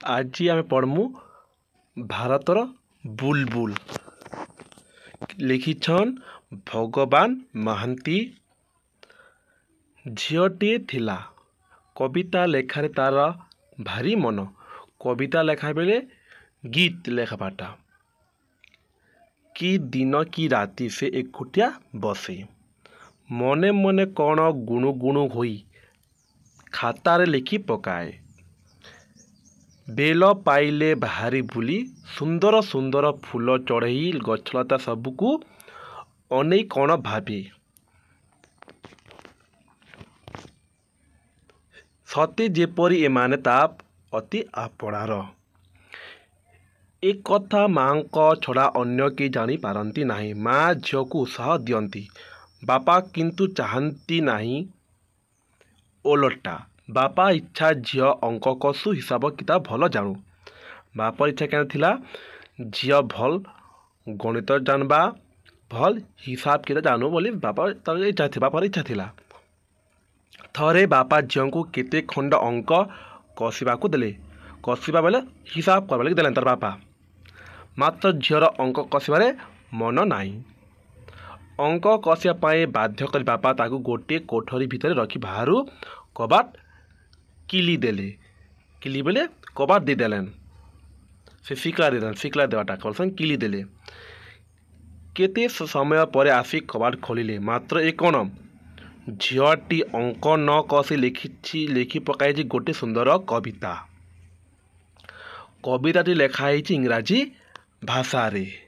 आज आम पढ़मु भारतर बुलबुल लिखिछन भगवान महांती। झीलटे थिला कविता लेखार तार भारी मन। कविता लेखा बेले गीत लेखापाटा कि दिन कि राति से एकुटिया बसे मने मने कौन गुणु गुणु होई खातारे लिखि पकाए। बेल पाइले बाहरी बुली सुंदर सुंदर फूल चढ़ई गछलता सबको अनै कौन भावे। सते जेपरी एमाने ताप अति आपणार। एक कथा माँ छड़ा अन्य के जानी पारती नहीं। माँ झील को उत्साह दियंती बापा किंतु चाहती नहीं ओलटा। बापा इच्छा झील अंक कसु हिसाब किताब भल जानू। बापर इच्छा क्या थिला झील भल गणित जानबा भल हिसाब किताब जानू बोली बापा इच्छा थिला। थरे बापा झील को केते खंड अंक कषा को देले। कषा बेले हिसाब करवा लगे देले तार बापा। मात्र झीर अंक कषारे मन नाही। अंक कषापी बाध्य कर बापा ताकू गोटे कोठरी भितर रखी बाहर कबाट किली देले। किली बेले कबाट दे देलेन से शिकला दे देलेन। शिकला देवाटा कहसन किली देले। केते समय पर आसी कबाट खोलिले मात्र एक कौन झीलटी अंक न कषि लिखि पकाई गोटे सुंदर कविता। कविताटी लेखाई इंग्राजी भाषा रे।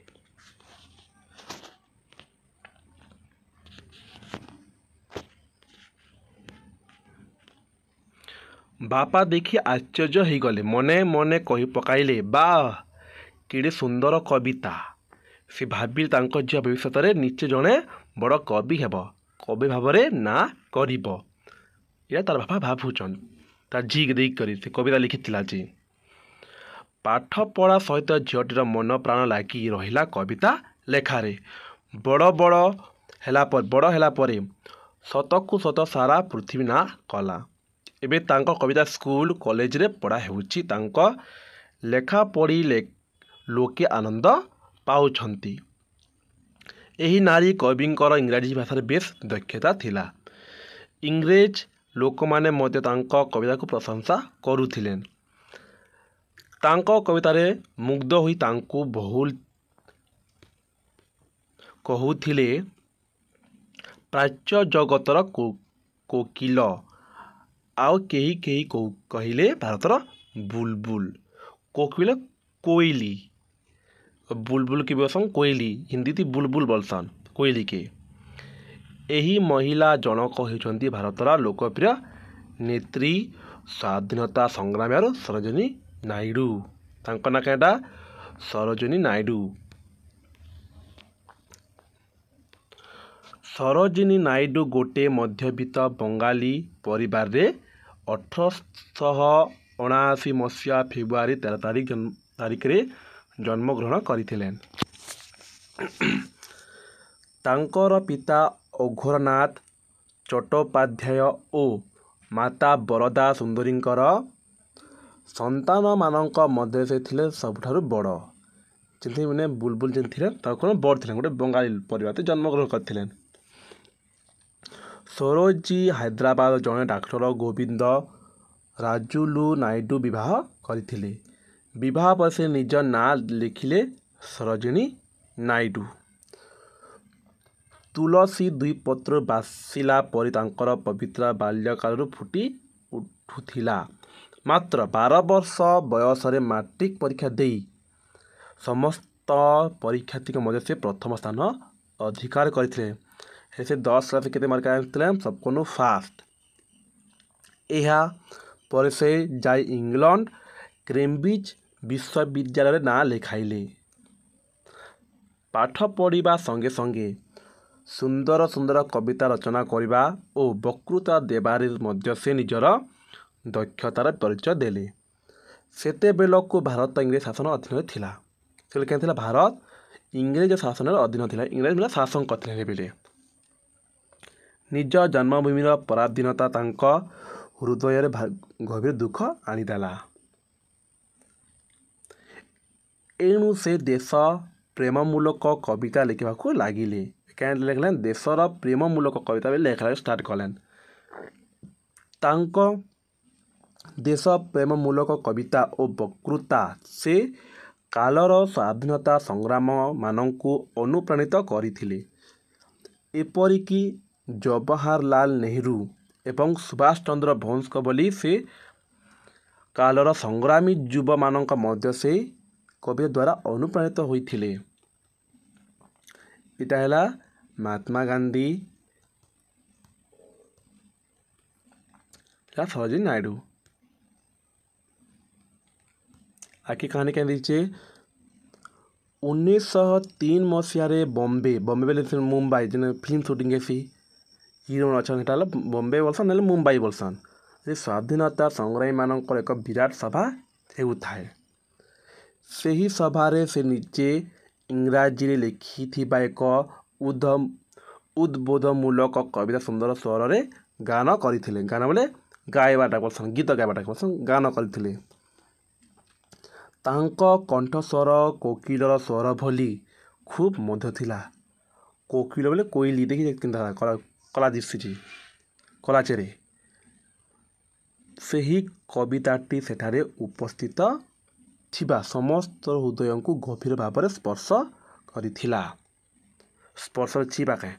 बापा देखि आश्चर्य हो गले। मने मने कही पकाइले वाह केड़े सुंदर कविता। से भाविले तांको झियो भविष्य में निश्चय जड़े बड़ कवि हेब। कवि भाव ना करिब या तार बापा भावुचन तार झी देख कर से कविता लिखिथिला जे। पाठ पढ़ा सहित झीलटीर मन प्राण लगी रहिला कविता लेखारे। बड़ हेला परे सतकु सत सारा पृथ्वी ना कला। एबे तांको कविता स्कूल कॉलेज रे पढ़ा हेउची। तांको लेखा पढ़ी लोके आनंद पाउछंती। एही नारी कविंकर इंग्राजी भाषा बेस दक्षता थिला। इंग्रेज लोक माने मध्य तांको कविता को प्रशंसा करुथिलेन। तांको कवितारे मुग्ध होई तांको बहुल कहुथिले प्राच्य जगतर कोकिल आउ केही केही कहिले भारतर बुलबुल। कोकिल कोइली बुलबुल के बसन कोइली हिंदी थी बुलबुल बलसन कोइली के। एही महिला जनक होइछंती भारतर लोकप्रिय नेत्री स्वाधीनता संग्राम सरोजिनी नायडू। तांको ना केटा सरोजिनी नायडू। सरोजिनी नायडू गोटे मध्यवित्त बंगाली परिवार रे 1879 मसीहा फेब्रुआरी 13 तारिख रे जन्म ग्रहण करथिलेन। तांकर पिता अघोरनाथ चट्टोपाध्याय ओ माता बरदा सुंदरींकर संतान मानक मध्य से थिले सबुठारु बड़। जेंथि माने बुलबुल जेन थिले ताको बड़ थिले गोटे बंगाली परिवार जन्म ग्रहण करथिलेन। सरोजी हैदराबाद जड़े डाक्टर गोविंद राजुलु नायडू विवाह करथिले। विवाह पर से निज ना लिखिले सरोजिनी नायडू। तुलसी दुई पत्र बासिला परि तांकर पवित्र बाल्यकाल फुटी उठुथिला। मात्र 12 वर्ष बयस मैट्रिक परीक्षा दे समस्त परीक्षार्थी मध्य से प्रथम स्थान अधिकार करथिले। से 10 क्लास केते मार्क आनथिले सबको फास्ट। एहा पर से जाई इंग्लैंड कैम्ब्रिज विश्वविद्यालय ना लिखाइले। पाठ पढ़ा संगे संगे सुंदर सुंदर कविता रचना करने और वक्तृता देवारे मध्य से निजर दक्षतार परिचय देले। सेते बेलको भारत इंग्रेज शासन अधीन थिला। से क्या थिला भारत इंग्रेज शासन अधीन थिला। इंग्रेज मतलब शासन करथिले बेले। निज जन्मभूमिर पराधीनता तांको हृदय गभीर दुख आनीदेला। एणु से देश प्रेममूलक कविता लिखा लगिले। क्या लिखले देशर प्रेममूलक कविता लिखा स्टार्ट कले। तांको देश प्रेममूलक कविता और वक्तृता से कालर स्वाधीनता संग्राम मानंकु अनुप्राणित करथिले। एपरिकी जवाहरलाल नेहरू एवं सुभाष चंद्र बोस बोली से कालर संग्रामी युवा मानक मध्य से कवि द्वारा अनुप्राणित होइथिले। इटा हैला महात्मा गांधी सरोजिनी नायडू। आखि कहानी क्या दीचे 1903 मसीह बॉम्बे बोले मुंबई जो फिल्म शूटिंग कैसी हिरो अच्छा बॉम्बे बोलसन ना मुंबई बोलसन से स्वाधीनता संग्रामी मानकर एक विराट सभा होता से ही सभारे से निजे इंग्राजी लिखि एक उद्बोधमूलक कविता सुंदर स्वर में गान करथिले। गान बोले गायबाटा बोलसन गीत गायबाटा बोलसन गान करथिले। तांको कंठस्वर कोकिलर स्वर भली खूब मध्य थिला। कोकिल बोले कोइली देखी कला दिशुची कलाचेरे से ही कविताटी सेठारे उपस्थित थिबा समस्त हृदय को गभीर भाव में स्पर्श करिथिला। स्पर्श छिबा के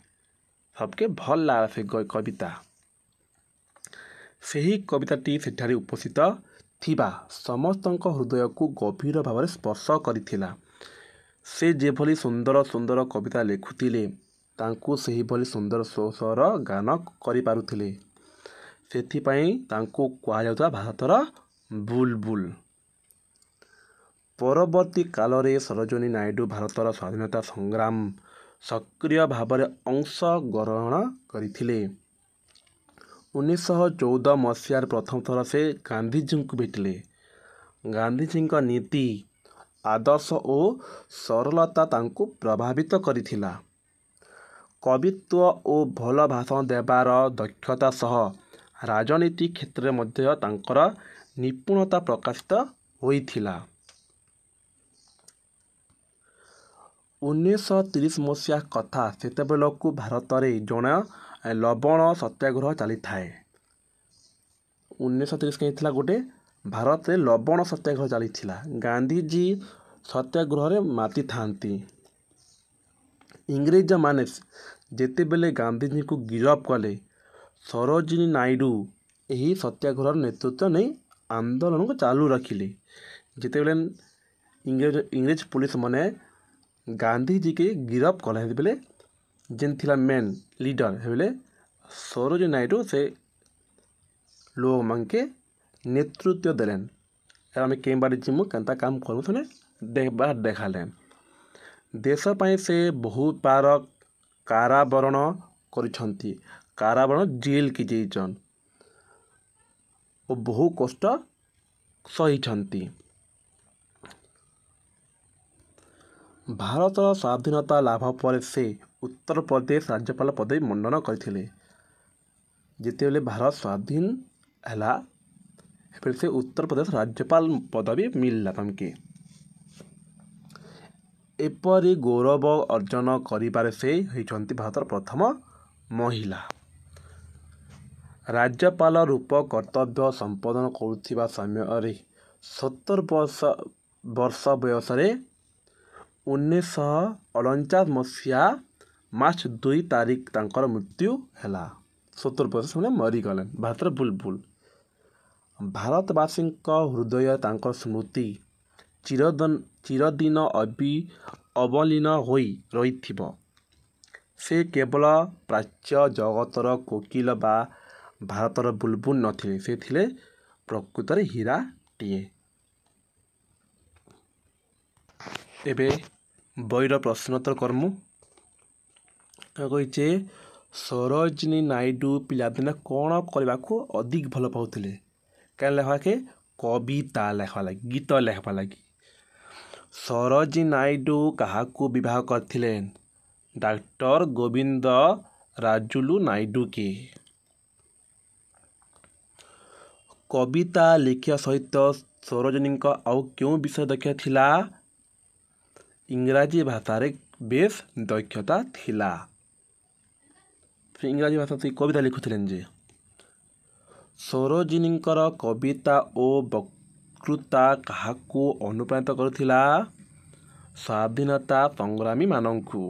सबके भल लगा से कविता से ही कविताटी सेठारे उपस्थित थिबा समस्त हृदय को गभीर भाव में स्पर्श करिथिला। से जेभली सुंदर सुंदर कविता लिखुथिले तांकु सेही भली सुंदर स्वर गान करि पारुथिले। सेथिपाई तांकु कुहा जाउता भारतर बुलबुल। परवर्ती काल रे सरोजिनी नायडू भारतर स्वाधीनता संग्राम सक्रिय भाव में अंश ग्रहण करथिले। 1914 मसीह प्रथम थर से गांधीजी को भेटिले। गांधीजी का नीति आदर्श और सरलता तांकु प्रभावित करिथिला। कवित्व और भल भाषण देवार दक्षता सह राजनीति क्षेत्र में तांकर निपुणता प्रकाशित होइथिला। 1930 मसीहा कथा सेतेबेलकु भारत में जड़े लवण सत्याग्रह चली थाए। 1930 कहीं गोटे भारत में लवण सत्याग्रह चली थिला। गांधीजी सत्याग्रह रे माती थांती। इंग्रेज माने जेतेबेले गांधीजी को गिरफ्त कले सरोजिनी नायडू यही सत्याग्रह नेतृत्व नहीं आंदोलन को चालू रखिले। जेतेबेले इंग्रेज पुलिस माने गांधीजी के गिरफ्त कले बेले जेन थिला मेन लीडर हेले सरोजिनी नायडू से लोग मान के नेतृत्व देलेन। आम कई बार जिमु केनता काम करूँ सुने देखालेन। देश पाई से बहुत बार कारावरण करिछंती। कारावरण जेल की जेइचन और बहु कष्ट सहिछंती। भारत स्वाधीनता लाभ पर से उत्तर प्रदेश राज्यपाल पदवी मंडन करथिले। जितेबेले भारत स्वाधीन हैला फिर से उत्तर प्रदेश राज्यपाल पदवी मिलला तमके। एपरी गौरव अर्जन करिबारे से होइछंती भारतर प्रथम महिला। राज्यपाल रूप कर्तव्य संपादन करुथिबा समय 70 वर्ष बयस 1949 मसीहा मार्च 2 तारिख तांकर मृत्यु हैला। 70 वर्ष से मरीगले। भारतर बुलबुल। भारतवासी हृदय तांकर स्मृति चिरदिन अवलीन होई रहिथिबो। से केवल प्राच्य जगतर कोकिल बा भारतर बुलबुल नथिले, से थिले प्रकृतर हीरा टीए। एबे बईर प्रश्नोत्तर कर्मु कहिचे सरोजिनी नायडू पिलादिने कौन करने को अधिक भल पाउथिले? क्या लेखा के कविता लेखा लगी, गीत लेखा लगी। सरोजिनी नायडू काहाकू विवाह करथिले? डॉक्टर गोविंद राजुलु नायडू के। कविता लिखिया सहित सरोजिनी आउ क्यों विषय देखिया थिला? इंग्राजी भाषारे बेस दक्षता थिला। इंग्राजी भाषा से कविता लिखुथिलेन जे सरोजिनींकर कविता ओ वक्तृता काहाकू अनुप्राणित करुथिला? स्वाधीनता संग्रामी मानंकु।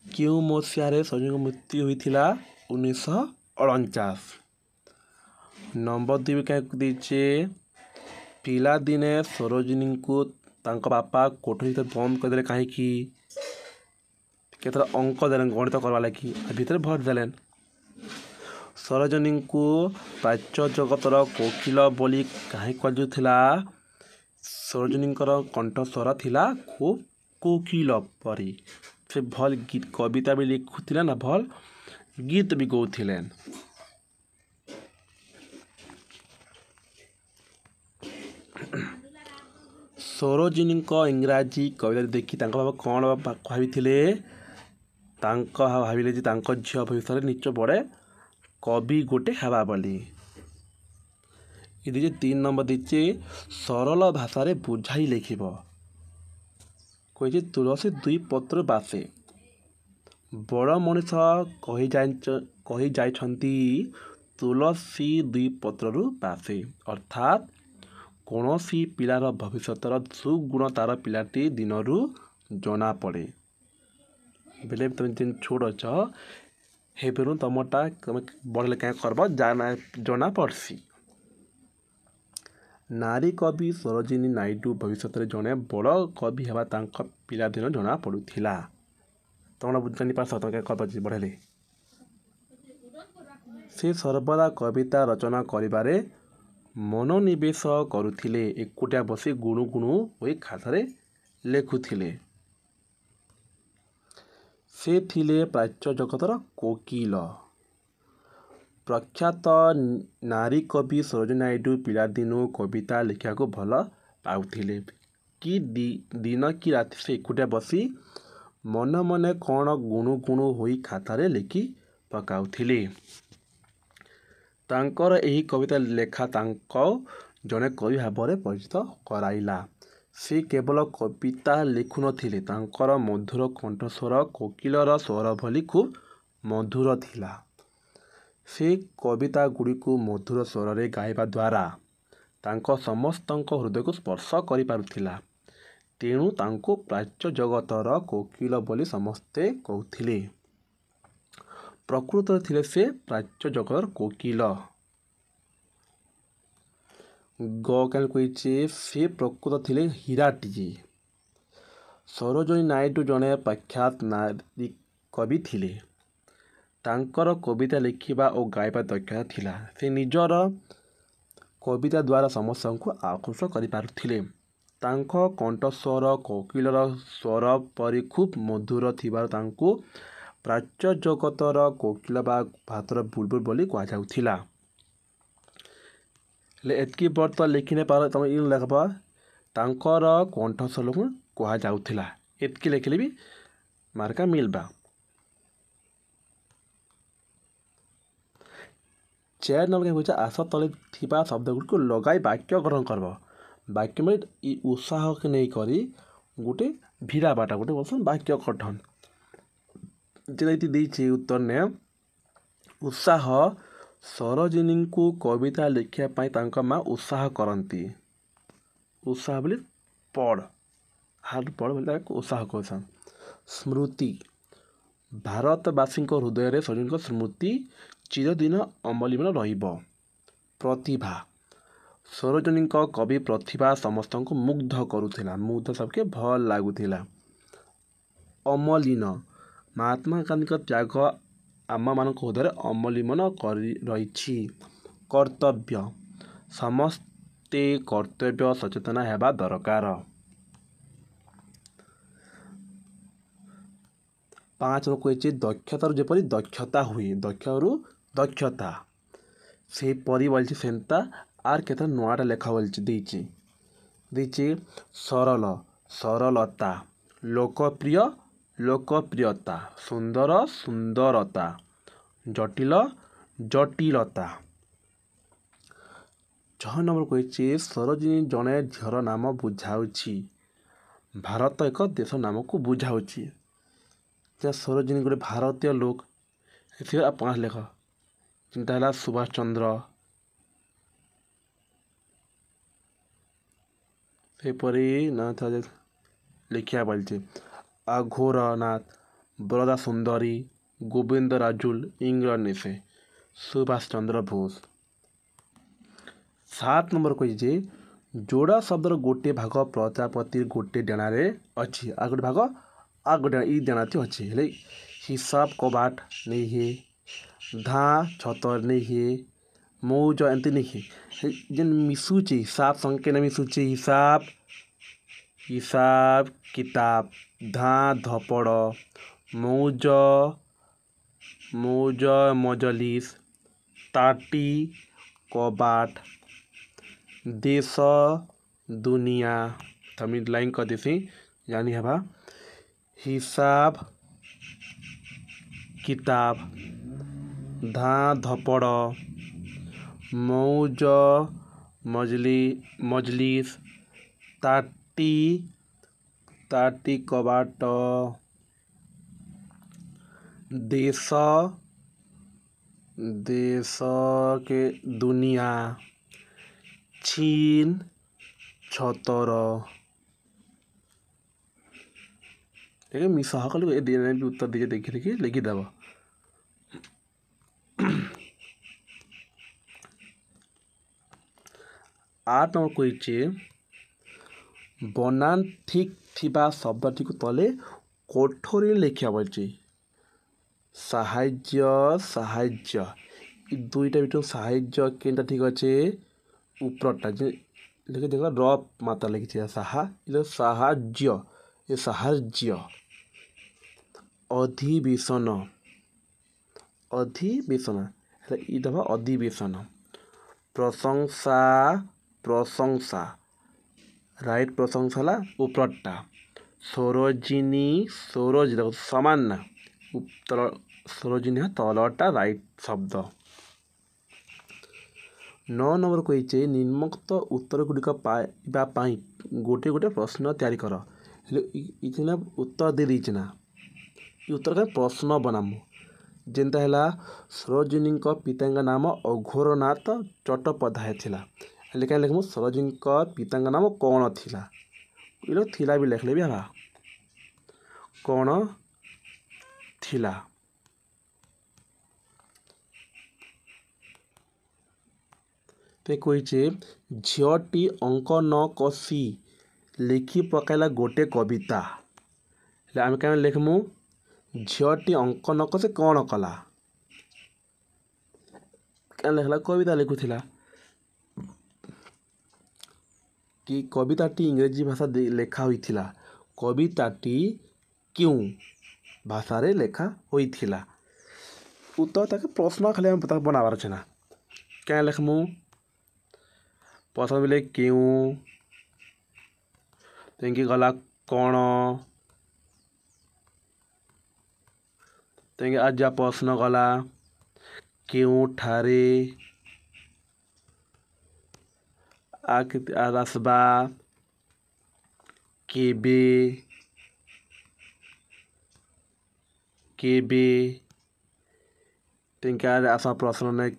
क्यों मसीहारे सरोजिनी मृत्यु होइथिला? 1949। नंबर 2 क्या दीचे पिला दिने सरोजिनी को तांको बापा कोठरी बंद करदे कहीं केतरा अंक देलें गणित करवा लगी भितर भर देलें। सरोजिनी को प्राच्य जगतर कोकिल बोली कहीं कहुला? सरोजिनीकर कंठस्वर थिला खूब कोकिल परी। से भल गीत कविता भी लिखुथिले ना भल गीत भी गाउथिले। सरोजिनी इंग्राजी कविता देखी बाबा कौन भाविथिले? भाविले जे तांको झियो भविष्य निच बड़े कवि गोटे हेबा बोली। ये 3 नंबर दीचे सरल भाषा रे बुझाई लिखिब। कही तुलसी 2 पत्र बासे बड़ मनीष कही जाइछंती तुलसी 2 पत्रु बासे। अर्थात कौनसी पिलार भविष्यतर सुगुण तार पिलाटी दिनरू जना पड़े। बेले तुम जिन छोड़ अछ हे बेरु तुमटा तुम बढ़ले क्या करब जना पड़सी। नारी कवि सरोजिनी नायडू भविष्य जड़े बड़ कवि हेबा तांका पिलादिन जना पड़ुथिला। तुम जानी पास तुम क्या करब बढ़ले से सर्वदा कविता रचना करिबारे मनोनिवेश करुथिले। एकुटिया बसी गुणु गुणु होई खातारे लेखुथिले। से थिले प्राच्य जगतर कोकिल। प्रख्यात नारी कवि सरोजिनी नायडू पिलादिनु कविता लिखा को भल पाउथिले कि दिन कि राति से एकुटिया बसी मन मने कौन गुणु गुणु होई खातारे लिखि पकाउथिले। तांकर एही कविता लेखा तांको जने कवि भाव परिचित कराइला। से केवल कविता लिखु नथिले तांकर मधुर कंठस्वर कोकिलर स्वर भली खूब मधुर थिला। से कविता गुड़िकु मधुर स्वर रे गाइबा द्वारा तांको समस्तଙ୍କ हृदय को स्पर्श करि पारुथिला। तेणु तांको प्राच्य जगतर कोकिल बोली समस्ते कहूथिले। प्रकृत थिले से प्राच्य जगतर कोकिल। गल कही से प्रकृत थिले हीराटीए। सरोजिनी नायडू जने प्रख्यात नारी कवि थिले। तांकर कविता लिखिबा और गाइबा दक्षता थिला। से निजर कविता द्वारा समस्त को आकर्षण करि पारुथिले। तांको कंठस्वर कोकिलर स्वर परि खूब मधुर थिबार तांको प्राच्य जगतर कोकिल बा भातर बुलबुल बोली कहा जाउथिला। ले एतकी बर तो लिखि नै पार तुम इन लिखबा तांकर कंठस्वर को कहा जाउथिला। एतकी लिखले भी मार्का मिलबा। 4 नंबर के आस तले थिबा शब्द गुड को लगाई वाक्य ग्रहण करब। वाक्य में उत्साह के नहीं करी गोटे भिड़ा बाटा गोटे बोलसन वाक्य गठन जेती देछि उत्तर ने उत्साह सरोजिनी को कविता लिखिया पाई तांका माँ उत्साह करती। उत्साह बोले पढ़ हार्ड पढ़ बोले उत्साह कहसन। स्मृति भारतवासी हृदय रे सरोजिनी स्मृति चिरदिन अमलिन रहिब। प्रतिभा सरोजिनी कवि प्रतिभा समस्त को मुग्ध करुथिला। मुग्ध सबके भल लागुथिला। अमलिन महात्मा गांधी त्याग आम मान हृदय अमलिन रही। कर्तव्य समस्ते कर्तव्य सचेतन हेबा दरकार। 5 कही दक्षतार जेपरी दक्षता हुए दक्षरु दक्षता से परी बोलछि सेंता आर केत नुआटा लेखा बोलछि देछि सरल सरलता लोकप्रिय लोकप्रियता सुंदर सुंदरता जटिल जटिलता 6 नंबर କହିଛି ସରୋଜିନୀ ଜଣେ ଝିଅର ନାମ ବୁଝାଉଛି। ଭାରତ ଏକ ଦେଶ ନାମକୁ ବୁଝାଉଛି। ସରୋଜିନୀ ଗୋଟେ ଭାରତୀୟ ଲୋକ ଏଥିରେ ଆପଣ ଲେଖ। ଚିନ୍ତା ହେଲା ସୁଭାଷ ଚନ୍ଦ୍ର, ସେପରି ନାଥ ଲେଖିବା ପାଇଛି ଆଘୋରନାଥ, ବରଦା ସୁନ୍ଦରୀ, ଗୋବିନ୍ଦ ରାଜୁଲ, ଇଂଲଣ୍ଡ ନିଶେ, ସୁଭାଷ ଚନ୍ଦ୍ର ବୋଷ। 7 ନମ୍ବର କହିଛି ଯେ ଯୋଡ଼ା ଶବ୍ଦର ଗୋଟିଏ ଭାଗ ପ୍ରଜାପତି ଗୋଟିଏ ଡେଣାରେ ଅଛି। ଆଉ ଗୋଟେ ଭାଗ ଆଉ ଗୋଟେ ଇ ଡେଣାଟି ଅଛି। ହେଲେ ହିସାବ କବାଟ ନେଇ ହୁଏ, ଧାଁ ଛତର ନେଇ ହୁଏ, ମଉଜ ଏମିତି ନେଇ ହୁଏ। ଯେନ୍ ମିଶୁଛି ହିସାବ ସଙ୍ଗେ କେନେ ମିଶୁଛି ହିସାବ କିତାବ, ଧାଁ ଧପଡ଼, ମଉଜ ମଜଲିସ, ତାଟି କବାଟ, ଦେଶ ଦୁନିଆ। ତମେ ଲାଇନ୍ କରିଦେସି ଜାଣି ହେବା। ହିସାବ କିତାବ, ଧାଁ ଧପଡ଼, ମଉଜ ମଜଲିସ, ତାଟି କବାଟ, ଦେଶ के दुनिया, चीन छतर। ठीक है, मिसा कल भी उत्तर दीजिए, देखिए देखिए लिखिदेव। 8 नंबर କହିଛି ବନାନ ଠିକ୍ ଥିବା ଶବ୍ଦଟିକୁ ତଳେ କୋଠରୀ ଲେଖିବା ପାଇଛି। ସାହାଯ୍ୟ ଏ ଦୁଇଟା ଭିତରୁ ସାହାଯ୍ୟ କେନ୍ଟା ଠିକ୍ ଅଛି? ଉପରଟା ଯେ ଲେଖି ଦେଖ ର ମାତ୍ରା ଲେଖିଛି ସାହାଯ୍ୟ, ଏ ସାହାଯ୍ୟ। ଅଧିବେଶନ ହେଲେ ଏଇଟା ବା ଅଧିବେଶନ। ପ୍ରଶଂସା ରାଇଟ୍ ପ୍ରଶଂସା ହେଲା ଉପରଟା। ସରୋଜିନୀ ସମାନ ନା ସରୋଜିନୀ ତଳଟା ରାଇଟ୍ ଶବ୍ଦ। 9 ନମ୍ବର କହିଛି ନିମ୍ନୋକ୍ତ ଉତ୍ତର ଗୁଡ଼ିକ ପାଇବା ପାଇଁ ଗୋଟିଏ ଗୋଟିଏ ପ୍ରଶ୍ନ ତିଆରି କର। ହେଲେ ଏଇନା ଉତ୍ତର ଦେଇଛି ନା, ଏ ଉତ୍ତର ପ୍ରଶ୍ନ ବନାମୁ। ଯେନ୍ତା ହେଲା ସରୋଜିନୀଙ୍କ ପିତାଙ୍କ ନାମ ଅଘୋରନାଥ ଚଟ୍ଟୋପାଧ୍ୟାୟ ଥିଲା। ହେଲେ କାହିଁ ଲେଖମୁ ସରୋଜିନୀଙ୍କ ପିତାଙ୍କ ନାମ କ'ଣ ଥିଲା? ଏଇଟା ଥିଲା ବି ଲେଖିଲେ ବି ହେବା। କ'ଣ ଥିଲା? କହିଛି ଝିଅଟି ଅଙ୍କ ନ କଷି ଲେଖି ପକାଇଲା ଗୋଟେ କବିତା। ହେଲେ ଆମେ କାହିଁ ଲେଖମୁ ଝିଅଟି ଅଙ୍କ ନ କଷି କ'ଣ କଲା? କାହିଁ ଲେଖିଲା କବିତା ଲେଖୁଥିଲା। କି କବିତାଟି ଇଂରେଜୀ ଭାଷା ଲେଖା ହୋଇଥିଲା। କବିତାଟି କେଉଁ ଭାଷାରେ ଲେଖା ହୋଇଥିଲା? ଉତ୍ତର ତାকে ପ୍ରଶ୍ନ ଖାଲି ଆମେ ତାକୁ ବନାବାର ଅଛି ନା। କାହିଁ ଲେଖମୁ ପ୍ରଥମେ ବୋଲେ କେଉଁ, ତେଣିକି ଗଲା କ'ଣ, ତେଣିକି ଆଜି ପ୍ରଶ୍ନ ଗଲା କେଉଁଠାରେ, ଆସିବା କେବେ, ତେଣିକି ଆସ ପ୍ରଶ୍ନ ନାହିଁ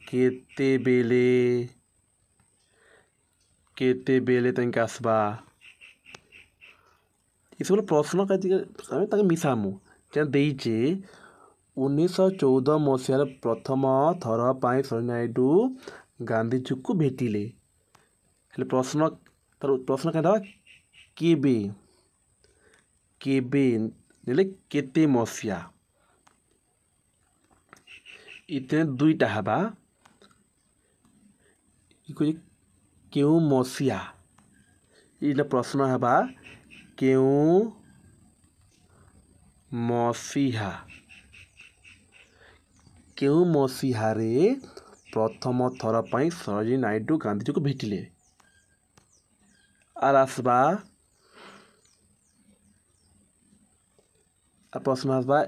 କେତେବେଳେ ତେଣିକି ଆସିବା। ଏସବୁ ପ୍ରଶ୍ନ ଆମେ ତାকে ମିଶାମୁ। ଦେଇଛି 1914 ମସିହାରେ ପ୍ରଥମ ଥର ପାଇଁ ସରୋଜିନୀ ନାଇଡୁ ଗାନ୍ଧିଜୀଙ୍କୁ ଭେଟିଲେ। ହେଲେ ପ୍ରଶ୍ନ କେମିତି ହେବା? କେବେ ନେଲେ କେତେ ମସିହା? ଏଥିରେ ଦୁଇଟା ହେବା। କେଉଁ ମସିହା? ଏଇଟା ପ୍ରଶ୍ନ ହେବା କେଉଁ ମସିହାରେ ପ୍ରଥମ ଥର ପାଇଁ ସରୋଜିନୀ ନାଇଡୁ ଗାନ୍ଧିଜୀଙ୍କୁ ଭେଟିଲେ। ଆର୍ ଆସିବା ପ୍ରଶ୍ନ ଆସିବା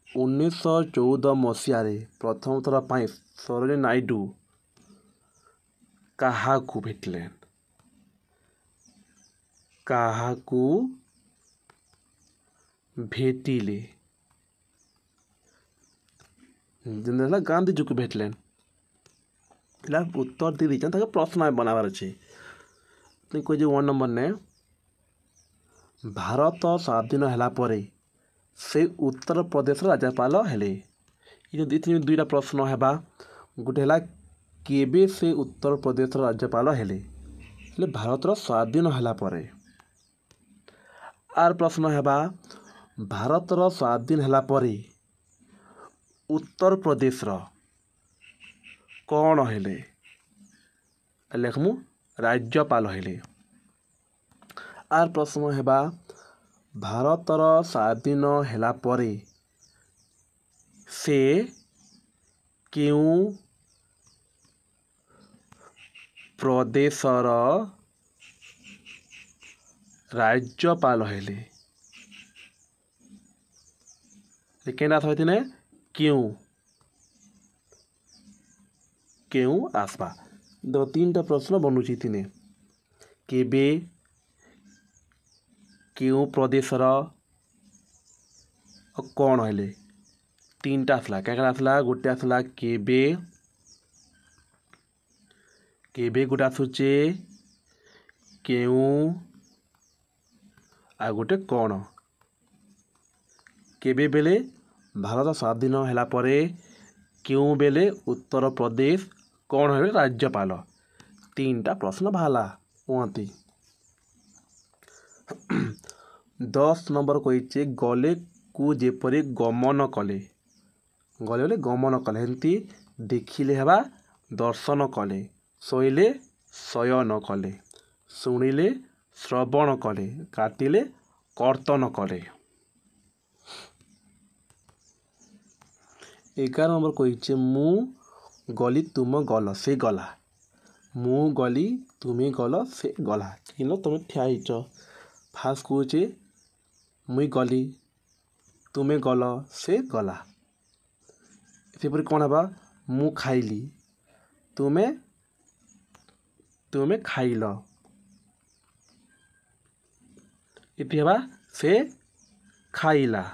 1914 ମସିହାରେ ପ୍ରଥମ ଥର ପାଇଁ ସରୋଜିନୀ ନାଇଡୁ କାହାକୁ ଭେଟିଲେ କାହାକୁ ଭେଟିଲେ ଯେମିତି ଗାନ୍ଧୀजीକୁ ଭେଟିଲେ ପିଲା उत्तर दे दीजिए ताकि प्रश्न बनाबार अच्छे तो कह 1 नंबर ने भारत स्वाधीन होला परे से उत्तर प्रदेश राज्यपाल हेले ये दुईटा प्रश्न है गोटे है केबे से उत्तर प्रदेश राज्यपाल हेले भारत स्वाधीन होला परे आर प्रश्न है भारत स्वाधीन होला परे उत्तर प्रदेश कौन हेले लेखमु राज्यपाल हेले आर प्रश्न है भारत स्वाधीन होला परे से क्यों प्रदेशर राज्यपाल हेले केना थने क्यों क्यों आसबा दो 3टा प्रश्न बनुची थिने केबे क्यों प्रदेशर कौन हेले 3टा आसला क्या आसला गोटे आसला केबे केबे गोटे आसुचे क्यों आ गोटे कौन केबे बेले भारत स्वाधीन होला परे क्यों बेले उत्तर प्रदेश कौन है राज्यपाल 3टा प्रश्न बाहला कहती 10 नंबर कही गले को जेपरी गमन कले गले बोले गमन कले एमती देखिले हेबा दर्शन कले शोइले शयन कले शुणिले श्रवण कले काटिले कर्तन कले 11 नंबर कही मु गली तुम गल से गला मु गली तुम्हें गल से गला कि तुम ठियाच फास्ट कहे मुई गली तुम्हें गल से गला सेपरी कौन है मु खाइली तुम्हें तुम्हें खाइल इति है से खाइला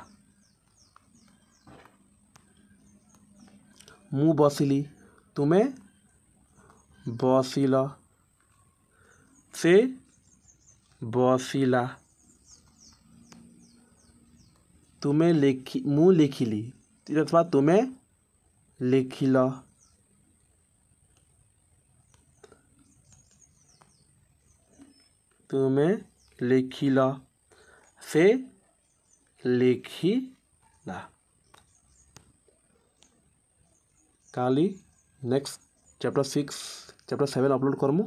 मु बसिली तुम्हें बसिल से बसिला तुम्हें लिखी मु लिखिली अथवा तुम्हें लिखिल तुम्हें लिखिल से लिखिला काली नेक्स्ट चैप्टर 6 चैप्टर 7 अपलोड करमु।